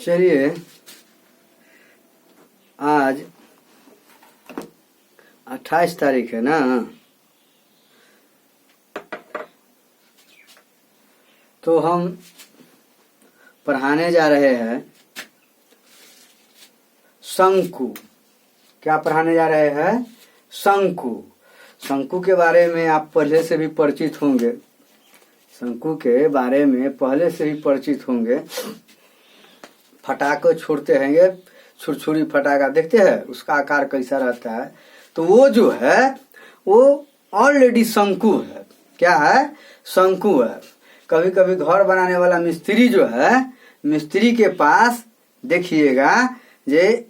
चलिए आज 28 तारीख है ना। तो हम पढ़ाने जा रहे हैं शंकु। क्या पढ़ाने जा रहे हैं? शंकु। शंकु के बारे में आप पहले से भी परिचित होंगे। शंकु के बारे में पहले से ही परिचित होंगे। फटाके छोड़ते हैं, छुरछुरी फटाका देखते हैं, उसका आकार कैसा रहता है। तो वो जो है वो ऑलरेडी शंकु है। क्या है? शंकु है। कभी कभी घर बनाने वाला मिस्त्री जो है, मिस्त्री के पास देखिएगा ये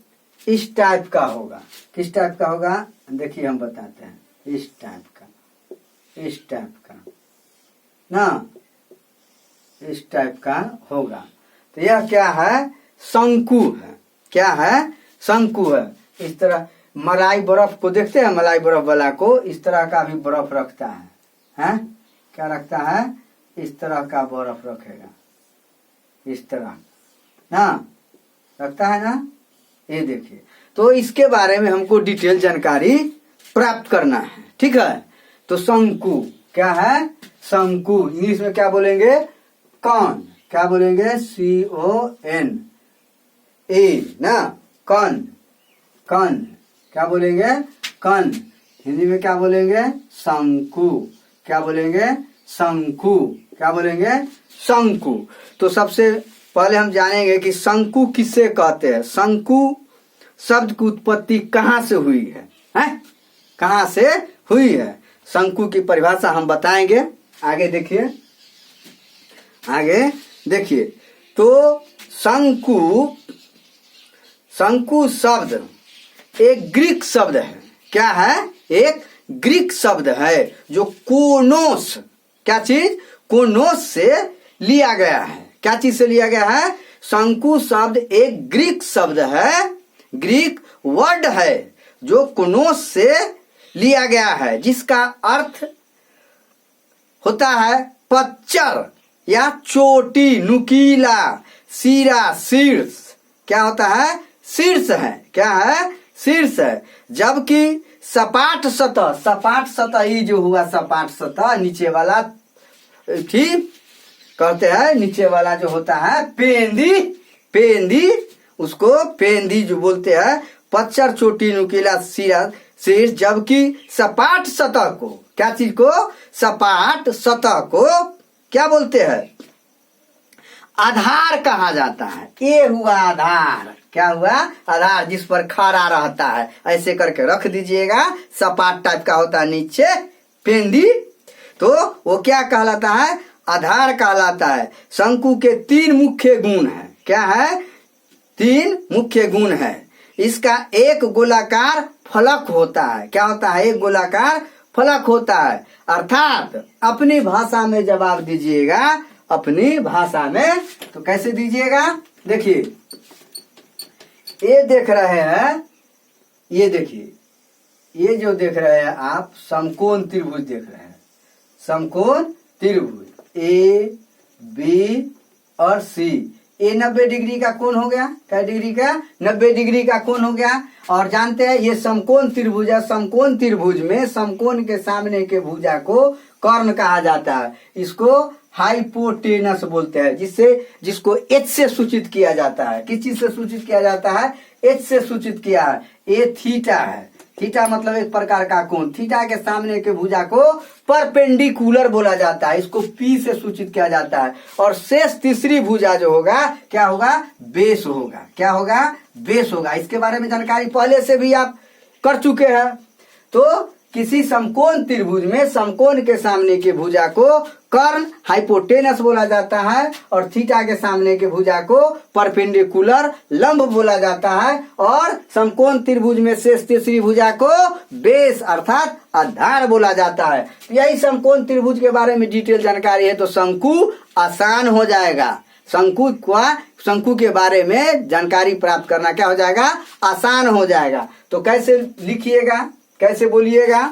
इस टाइप का होगा। किस टाइप का होगा? देखिए हम बताते हैं। इस टाइप का, इस टाइप का ना, इस टाइप का होगा। तो यह क्या है? शंकु है। क्या है? शंकु है। इस तरह मलाई बर्फ को देखते हैं, मलाई बर्फ वाला को इस तरह का भी बर्फ रखता है। हैं? क्या रखता है? इस तरह का बर्फ रखेगा, इस तरह ना रखता है ना। ये देखिए, तो इसके बारे में हमको डिटेल जानकारी प्राप्त करना है। ठीक है। तो शंकु क्या है? शंकु इंग्लिश में क्या बोलेंगे? कॉन। क्या बोलेंगे? CON ए ना, कॉन। कॉन क्या बोलेंगे? कॉन। हिंदी में क्या बोलेंगे? शंकु। क्या बोलेंगे? शंकु। क्या बोलेंगे? शंकु। तो सबसे पहले हम जानेंगे कि शंकु किसे कहते हैं। शंकु शब्द की उत्पत्ति कहाँ से हुई है? कहाँ से हुई है? शंकु की परिभाषा हम बताएंगे। आगे देखिए, आगे देखिए। तो शंकु शब्द एक ग्रीक शब्द है। क्या है? एक ग्रीक शब्द है जो कोनोस, क्या चीज? कोनोस से लिया गया है। क्या चीज से लिया गया है? शंकु शब्द एक ग्रीक शब्द है, ग्रीक वर्ड है जो कोनोस से लिया गया है, जिसका अर्थ होता है पच्चर या चोटी, नुकीला, सिरा, शीर्ष। क्या होता है? शीर्ष है। क्या है? शीर्ष है। जबकि सपाट सतह, सपाट सतह ही जो हुआ, सपाट सतह नीचे वाला, ठीक कहते हैं। नीचे वाला जो होता है पेंदी, पेंदी, उसको पेंदी जो बोलते हैं। पच्चर, चोटी, नुकीला, सिरा, शीर्ष। जबकि सपाट सतह को, क्या चीज को? सपाट सतह को क्या बोलते हैं? आधार कहा जाता है। ये हुआ आधार। क्या हुआ? आधार, जिस पर खड़ा रहता है। ऐसे करके रख दीजिएगा। सपाट टाइप का होता है नीचे पेंदी, तो वो क्या कहलाता है? आधार कहलाता है। शंकु के 3 मुख्य गुण है। क्या है? 3 मुख्य गुण है। इसका एक गोलाकार फलक होता है। क्या होता है? एक गोलाकार फलक होता है। अर्थात अपनी भाषा में जवाब दीजिएगा, अपनी भाषा में। तो कैसे दीजिएगा? देखिए, ये देख रहे हैं, ये देखिए, ये जो देख रहे हैं आप, समकोण त्रिभुज देख रहे हैं। समकोण त्रिभुज AB और C। ये 90 डिग्री का कोण हो गया। क्या डिग्री का? 90 डिग्री का कोण हो गया। और जानते हैं ये समकोण त्रिभुज है। समकोण त्रिभुज में समकोण के सामने के भुजा को कर्ण कहा जाता है। इसको हाइपोटेनस बोलते हैं, जिसको H से सूचित किया जाता है। किस चीज से सूचित किया जाता है? H से सूचित किया है। ये थीटा है। थीटा मतलब एक प्रकार का कोण। थीटा के सामने के भुजा को परपेंडिकुलर बोला जाता है। इसको P से सूचित किया जाता है। और शेष तीसरी भुजा जो होगा, क्या होगा? बेस होगा। क्या होगा? बेस होगा। इसके बारे में जानकारी पहले से भी आप कर चुके हैं। तो किसी समकोण त्रिभुज में समकोण के सामने के भुजा को कर्ण, हाइपोटेनस बोला जाता है। और थीटा के सामने के भुजा को परपेंडिकुलर, लंब बोला जाता है। और समकोण त्रिभुज में शेष तीसरी भुजा को बेस अर्थात आधार बोला जाता है। तो यही समकोण त्रिभुज के बारे में डिटेल जानकारी है, तो शंकु आसान हो जाएगा। शंकु के बारे में जानकारी प्राप्त करना क्या हो जाएगा? आसान हो जाएगा। तो कैसे लिखिएगा, कैसे बोलिएगा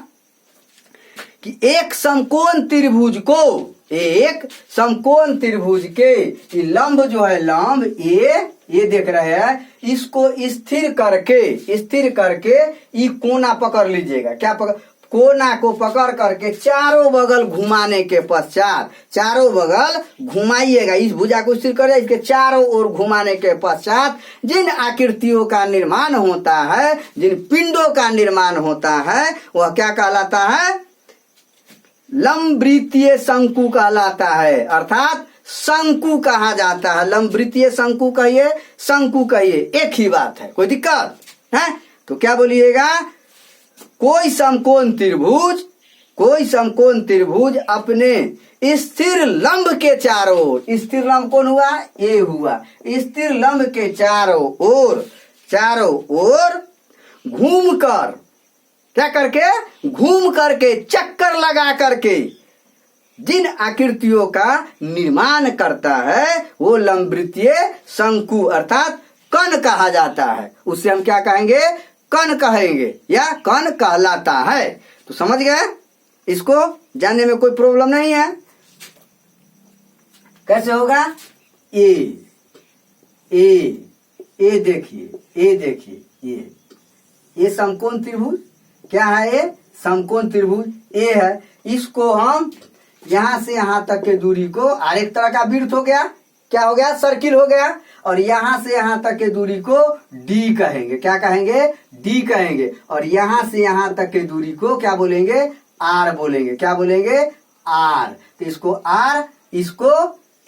कि एक समकोण त्रिभुज को, एक समकोण त्रिभुज के ये लंब जो है, लंब ये देख रहे हैं, इसको स्थिर करके ये कोना पकड़ लीजिएगा। क्या पकड़? कोना को पकड़ करके चारों बगल घुमाने के पश्चात, चारों बगल घुमाइएगा। इस भुजा को स्थिर कर, इसके चारों ओर घुमाने के पश्चात जिन आकृतियों का निर्माण होता है, जिन पिंडों का निर्माण होता है, वह क्या कहलाता है? लंबवृत्तीय शंकु कहलाता है, अर्थात शंकु कहा जाता है। लंबवृत्तीय शंकु कहिए, शंकु कहिए, एक ही बात है। कोई दिक्कत है? तो क्या बोलिएगा? कोई समकोण त्रिभुज अपने स्थिर लंब के चारों ओर, स्थिर लंब कौन हुआ? ए हुआ। स्थिर लंब के चारों ओर घूमकर, क्या करके? घूम करके, चक्कर लगा करके जिन आकृतियों का निर्माण करता है वो लंबवृत्तीय शंकु अर्थात कण कहा जाता है। उससे हम क्या कहेंगे? कण कहेंगे या कण कहलाता है। तो समझ गए? इसको जानने में कोई प्रॉब्लम नहीं है। कैसे होगा? ए देखिए, ये समकोण त्रिभुज क्या है? ये समकोण त्रिभुज ए है। इसको हम यहां से यहां तक के दूरी को, और एक तरह का वृत्त हो गया, क्या हो गया? सर्किल हो गया। और यहां से यहां तक के दूरी को डी कहेंगे। क्या कहेंगे? डी कहेंगे। और यहां से यहां तक के दूरी को क्या बोलेंगे? आर बोलेंगे। क्या बोलेंगे? आर। तो इसको आर, इसको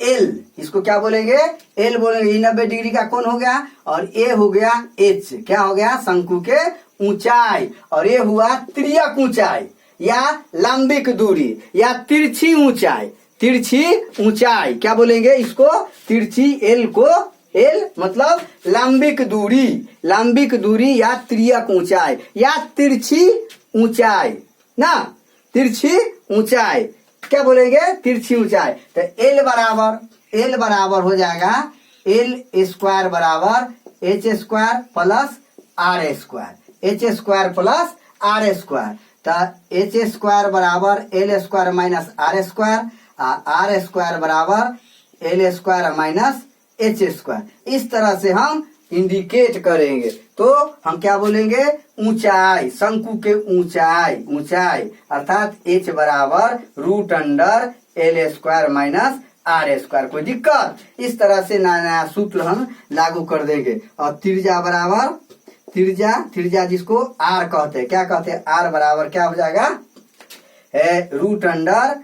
एल, इसको क्या बोलेंगे? एल बोलेंगे। 90 डिग्री का कोण हो गया। और ए हो गया एच, क्या हो गया? शंकु के ऊंचाई। और ये हुआ त्रियक ऊंचाई या लंबिक दूरी या तिरछी ऊंचाई। तिरछी ऊंचाई क्या बोलेंगे इसको? तिरछी। एल को, एल मतलब लंबिक दूरी या त्रियक ऊंचाई या तिरछी ऊंचाई ना, तिरछी ऊंचाई क्या बोलेंगे? तिरछी ऊंचाई। तो एल बराबर हो जाएगा एल स्क्वायर बराबर h square plus r square, h square plus r square. तो एच स्क्वायर बराबर l square minus r square, r square बराबर l square minus h square. इस तरह से हम इंडिकेट करेंगे। तो हम क्या बोलेंगे? ऊंचाई, शंकु के ऊंचाई अर्थात एच बराबर root under l square minus r square. कोई दिक्कत? इस तरह से नया सूत्र हम लागू कर देंगे। और त्रिज्या बराबर त्रिज्या जिसको आर कहते हैं, क्या कहते हैं? आर बराबर क्या हो जाएगा? Root under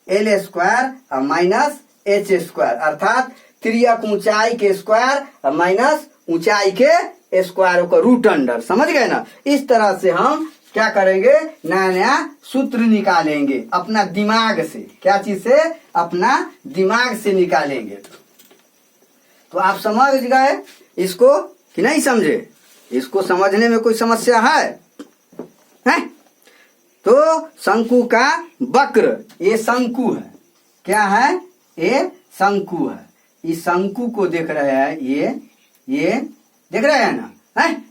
l square minus h square अर्थात त्रियक ऊंचाई के स्क्वायर माइनस ऊंचाई के स्क्वायर का रूट अंडर। समझ गए ना? इस तरह से हम क्या करेंगे? नया सूत्र निकालेंगे अपना दिमाग से। क्या चीज से? अपना दिमाग से निकालेंगे। तो आप समझ गए इसको कि नहीं समझे? इसको समझने में कोई समस्या है? तो शंकु का वक्र, ये शंकु है। क्या है? ये शंकु है। इस शंकु को देख रहे हैं, ये देख रहे हैं ना?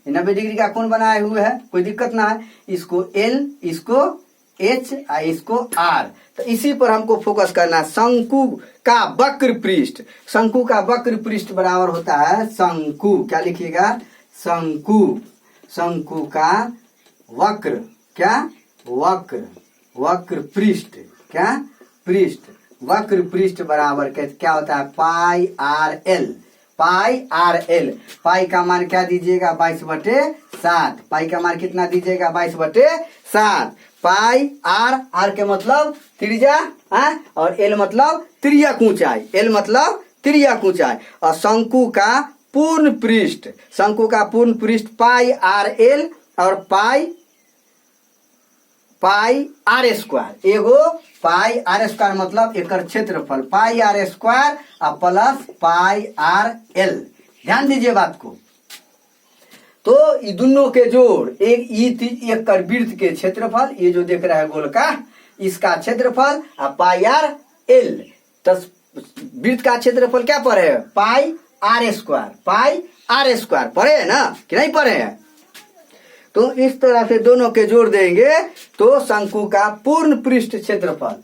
90 डिग्री का कोण बनाए हुए है, कोई दिक्कत ना है। इसको एल, इसको एच, इसको आर। तो इसी पर हमको फोकस करना है। शंकु का वक्र पृष्ठ, शंकु का वक्र पृष्ठ बराबर होता है शंकु, क्या लिखिएगा? शंकु का वक्र, क्या? वक्र पृष्ठ, क्या? पृष्ठ, वक्र पृष्ठ बराबर क्या होता है? पाई आर एल। पाई का मान क्या दीजिएगा? 22/7। पाई का मान कितना दीजिएगा? 22/7। पाई आर के मतलब त्रिज्या और एल मतलब त्रियक ऊंचाई, एल मतलब त्रियक ऊंचाई। और शंकु का पूर्ण पृष्ठ पाई आर एल और पाई आर स्क्वायर। एगो पाई आर स्क्वायर मतलब एक क्षेत्रफल पाई आर स्क्वायर और प्लस पाई आर एल। ध्यान दीजिए बात को। तो ये दोनों के जोड़ एक वृत्त के क्षेत्रफल, ये जो देख रहा है गोल का, इसका क्षेत्रफल और पाई आर एल। तो वृत्त का क्षेत्रफल क्या पढ़े है? पाई आर स्क्वायर, पढ़े है ना कि नहीं पढ़े हैं? तो इस तरह से दोनों के जोड़ देंगे तो शंकु का पूर्ण पृष्ठ क्षेत्रफल,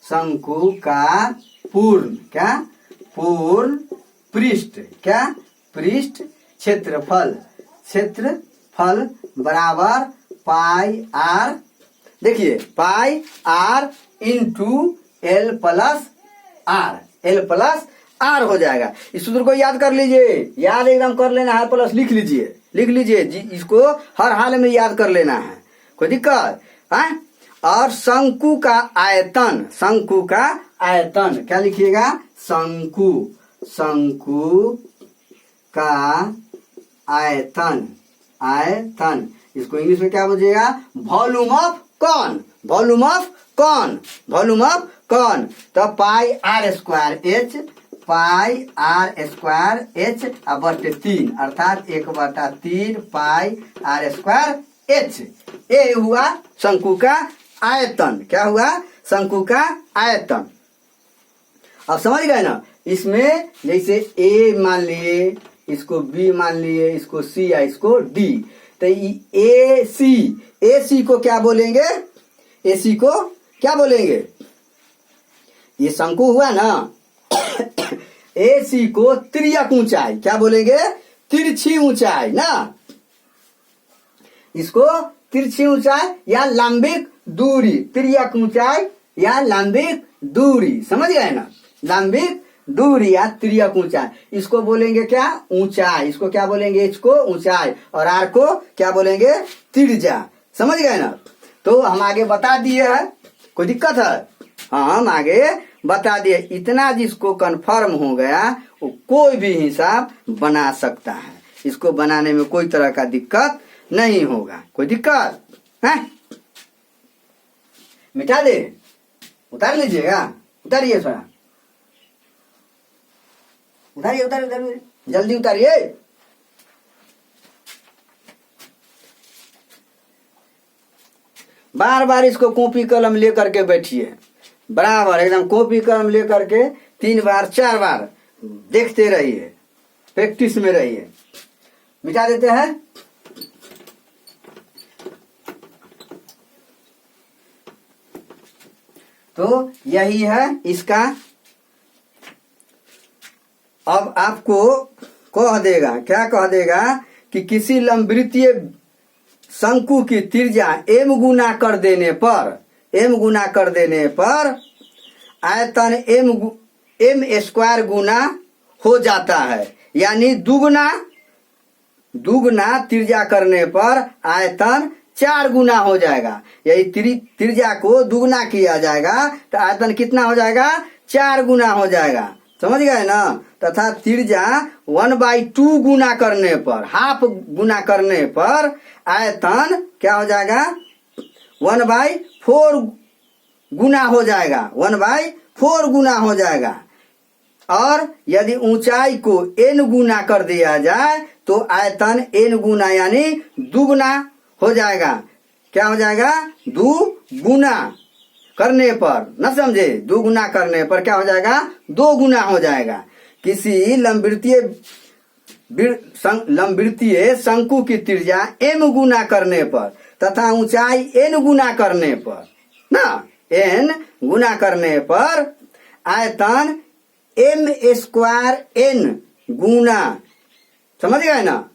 शंकु का पूर्ण क्या, पूर्ण पृष्ठ क्या, पृष्ठ क्षेत्रफल बराबर पाई आर, देखिए pi r into l plus r हो जाएगा। इस सूत्र को याद कर लीजिए, याद एकदम कर लेना है, प्लस लिख लीजिए जी, इसको हर हाल में याद कर लेना है, कोई दिक्कत है। और शंकु का आयतन क्या लिखिएगा, शंकु का आयतन, इसको इंग्लिश में क्या बोलिएगा, वॉल्यूम ऑफ कौन, तो पाई आर स्क्वायर एच बटे 3 अर्थात 1/3 पाई आर स्क्वायर एच, ये हुआ शंकु का आयतन। क्या हुआ, शंकु का आयतन। अब समझ गए ना, इसमें जैसे ए मान लिए, इसको बी मान लिए, इसको सी या इसको डी, तो ए सी को क्या बोलेंगे, एसी को क्या बोलेंगे, ये शंकु हुआ ना, एसी को तिर्यक ऊंचाई क्या बोलेंगे, तिरछी ऊंचाई ना, इसको तिरछी ऊंचाई या लंबिक दूरी, तिर्यक ऊंचाई या लंबिक दूरी, समझ गए ना, लंबिक दूरी या तिर्यक ऊंचाई, इसको बोलेंगे क्या, ऊंचाई, इसको क्या बोलेंगे, एच को ऊंचाई और आर को क्या बोलेंगे, त्रिज्या, समझ गए ना। तो हम आगे बता दिए है, कोई दिक्कत है, हाँ हम आगे बता दिए, इतना जिसको कंफर्म हो गया वो कोई भी हिसाब बना सकता है, इसको बनाने में कोई तरह का दिक्कत नहीं होगा, कोई दिक्कत है, मिटा दे, उतार लीजिएगा, उतारिए थोड़ा, उतारिए जल्दी उतारिए। बार बार इसको कॉपी कलम लेकर के बैठिए, बराबर एकदम कॉपी कलम लेकर के 3 बार 4 बार देखते रहिए, प्रैक्टिस में रहिए। मिटा देते हैं, तो यही है इसका। अब आपको कह देगा, क्या कह देगा कि किसी लंबवृत्तीय शंकु की त्रिज्या m गुना कर देने पर आयतन m स्क्वायर गुना हो जाता है, यानी दुगना त्रिज्या करने पर आयतन 4 गुना हो जाएगा। यदि त्रिज्या को दुगना किया जाएगा तो आयतन कितना हो जाएगा, 4 गुना हो जाएगा, समझ गए ना। तथा त्रिज्या 1/2 गुना करने पर, हाफ गुना करने पर आयतन क्या हो जाएगा, 1/4 गुना हो जाएगा, 1/4 गुना हो जाएगा। और यदि ऊंचाई को n गुना कर दिया जाए तो आयतन n गुना यानी दुगुना हो जाएगा। क्या हो जाएगा, 2 गुना करने पर, न समझे, 2 गुना करने पर क्या हो जाएगा, 2 गुना हो जाएगा। किसी लंबवृत्तीय शंकु की त्रिज्या m गुना करने पर तथा ऊंचाई n गुना करने पर, ना n गुना करने पर आयतन m स्क्वायर n गुना, समझ गए ना।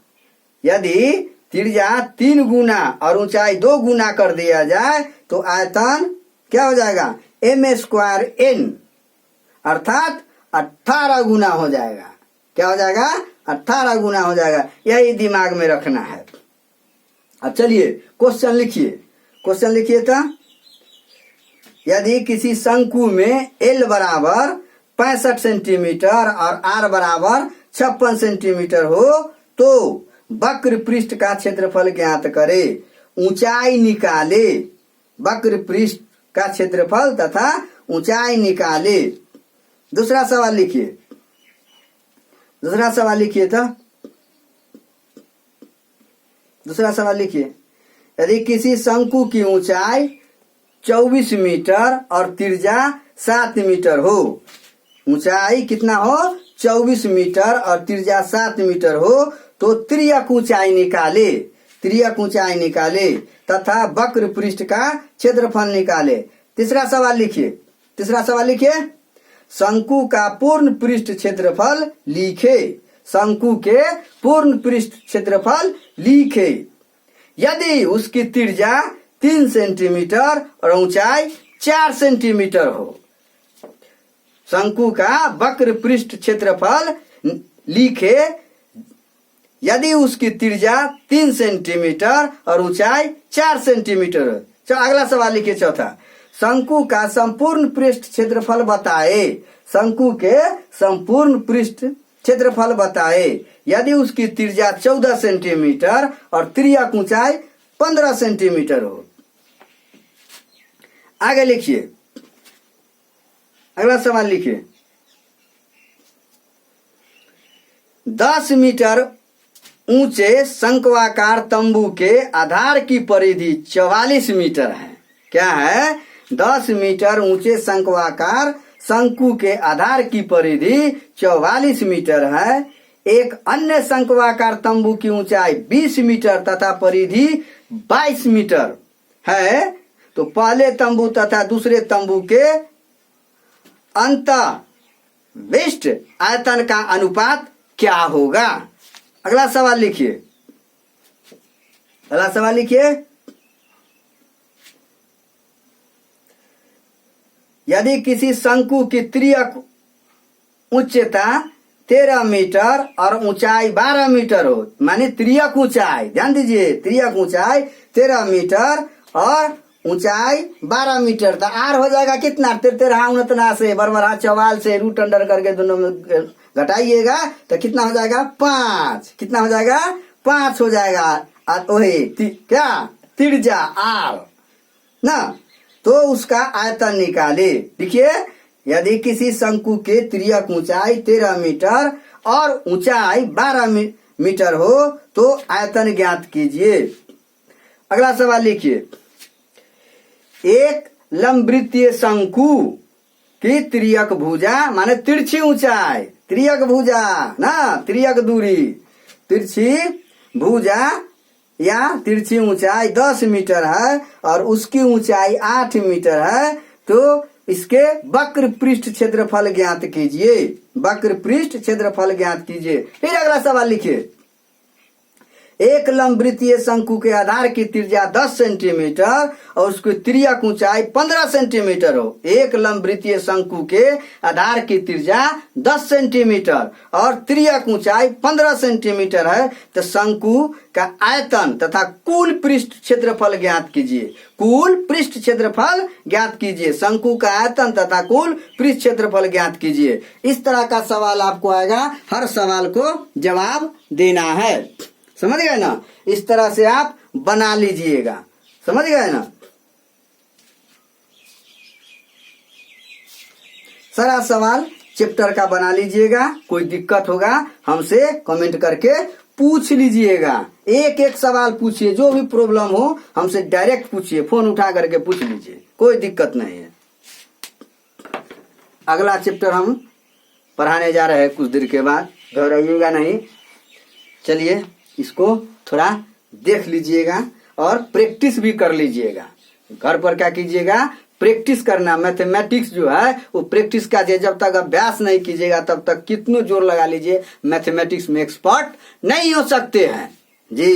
यदि त्रिज्या 3 गुना और ऊंचाई 2 गुना कर दिया जाए तो आयतन क्या हो जाएगा, m स्क्वायर n अर्थात 18 गुना हो जाएगा। क्या हो जाएगा, 18 गुना हो जाएगा, यही दिमाग में रखना है। अब चलिए क्वेश्चन लिखिए था। यदि किसी शंकु में L बराबर 65 सेंटीमीटर और R बराबर 56 सेंटीमीटर हो तो वक्र पृष्ठ का क्षेत्रफल ज्ञात करे, ऊंचाई निकाले, वक्र पृष्ठ का क्षेत्रफल तथा ऊंचाई निकाले। दूसरा सवाल लिखिए। यदि किसी शंकु की ऊंचाई 24 मीटर और त्रिज्या 7 मीटर हो, ऊंचाई कितना हो, 24 मीटर और त्रिज्या 7 मीटर हो, तो तिर्यक ऊंचाई निकाले, तिर्यक ऊंचाई निकाले तथा वक्र पृष्ठ का क्षेत्रफल निकाले। तीसरा सवाल लिखिए, तीसरा सवाल लिखिए, शंकु का पूर्ण पृष्ठ क्षेत्रफल लिखे, शंकु के पूर्ण पृष्ठ क्षेत्रफल लिखे यदि उसकी त्रिज्या 3 सेंटीमीटर और ऊंचाई 4 सेंटीमीटर हो। शंकु का वक्र पृष्ठ क्षेत्रफल लिखे यदि उसकी त्रिज्या 3 सेंटीमीटर और ऊंचाई 4 सेंटीमीटर हो। चलो अगला सवाल लिखिए चौथा, शंकु का संपूर्ण पृष्ठ क्षेत्रफल बताए, शंकु के संपूर्ण पृष्ठ क्षेत्रफल बताए यदि उसकी त्रिज्या 14 सेंटीमीटर और तिर्यक ऊंचाई 15 सेंटीमीटर हो। आगे लिखिए, अगला सवाल लिखिए, 10 मीटर ऊंचे शंक्वाकार तंबू के आधार की परिधि 44 मीटर है। क्या है? 10 मीटर ऊंचे शंक्वाकार शंकु के आधार की परिधि 44 मीटर है। एक अन्य शंक्वाकार तंबू की ऊंचाई 20 मीटर तथा परिधि 22 मीटर है। तो पहले तंबू तथा दूसरे तंबू के अंतःविष्ट आयतन का अनुपात क्या होगा? अगला सवाल लिखिए, अगला सवाल लिखिए, यदि किसी शंकु की तिर्यक उच्चता 13 मीटर और ऊंचाई 12 मीटर हो, माने तिर्यक ऊंचाई, ध्यान दीजिए, तिर्यक ऊंचाई 13 मीटर और ऊंचाई 12 मीटर, तो आर हो जाएगा कितना? 13 उनतना से बरबरा चवाल से रूट अंडर करके दोनों में घटाइएगा तो कितना हो जाएगा? 5। कितना हो जाएगा? 5 हो जाएगा। और वही क्या त्रिज्या आर ना, तो उसका आयतन निकाले। देखिए, यदि किसी शंकु के तिर्यक ऊंचाई 13 मीटर और ऊंचाई 12 मीटर हो तो आयतन ज्ञात कीजिए। अगला सवाल लिखिए, एक लंबवृत्तीय शंकु की तिर्यक भुजा माने तिरछी ऊंचाई, तिर्यक भुजा ना, तिर्यक दूरी, तिरछी भुजा या तिरछी ऊंचाई 10 मीटर है और उसकी ऊंचाई 8 मीटर है, तो इसके वक्र पृष्ठ क्षेत्रफल ज्ञात कीजिए, वक्र पृष्ठ क्षेत्रफल ज्ञात कीजिए। फिर अगला सवाल लिखिए, एक लंबवृत्तीय शंकु के आधार की त्रिज्या 10 सेंटीमीटर और उसकी तिर्यक ऊंचाई 15 सेंटीमीटर हो। एक लंबवृत्तीय शंकु के आधार की त्रिज्या 10 सेंटीमीटर और तिर्यक ऊंचाई 15 सेंटीमीटर है, तो शंकु का आयतन तथा कुल पृष्ठ क्षेत्रफल ज्ञात कीजिए। कुल पृष्ठ क्षेत्रफल ज्ञात कीजिए, शंकु का आयतन तथा कुल पृष्ठ क्षेत्रफल ज्ञात कीजिए। इस तरह का सवाल आपको आएगा, हर सवाल को जवाब देना है। समझ गए ना? इस तरह से आप बना लीजिएगा, समझ गए ना? सारा सवाल चैप्टर का बना लीजिएगा। कोई दिक्कत होगा हमसे कमेंट करके पूछ लीजिएगा। एक एक सवाल पूछिए, जो भी प्रॉब्लम हो हमसे डायरेक्ट पूछिए, फोन उठा करके पूछ लीजिए, कोई दिक्कत नहीं है। अगला चैप्टर हम पढ़ाने जा रहे हैं कुछ देर के बाद, घबराइएगा नहीं। चलिए इसको थोड़ा देख लीजिएगा और प्रैक्टिस भी कर लीजिएगा। घर पर क्या कीजिएगा? प्रैक्टिस करना। मैथमेटिक्स जो है वो प्रैक्टिस का, जब तक अभ्यास नहीं कीजिएगा तब तक कितनो जोर लगा लीजिए मैथमेटिक्स में एक्सपर्ट नहीं हो सकते हैं जी।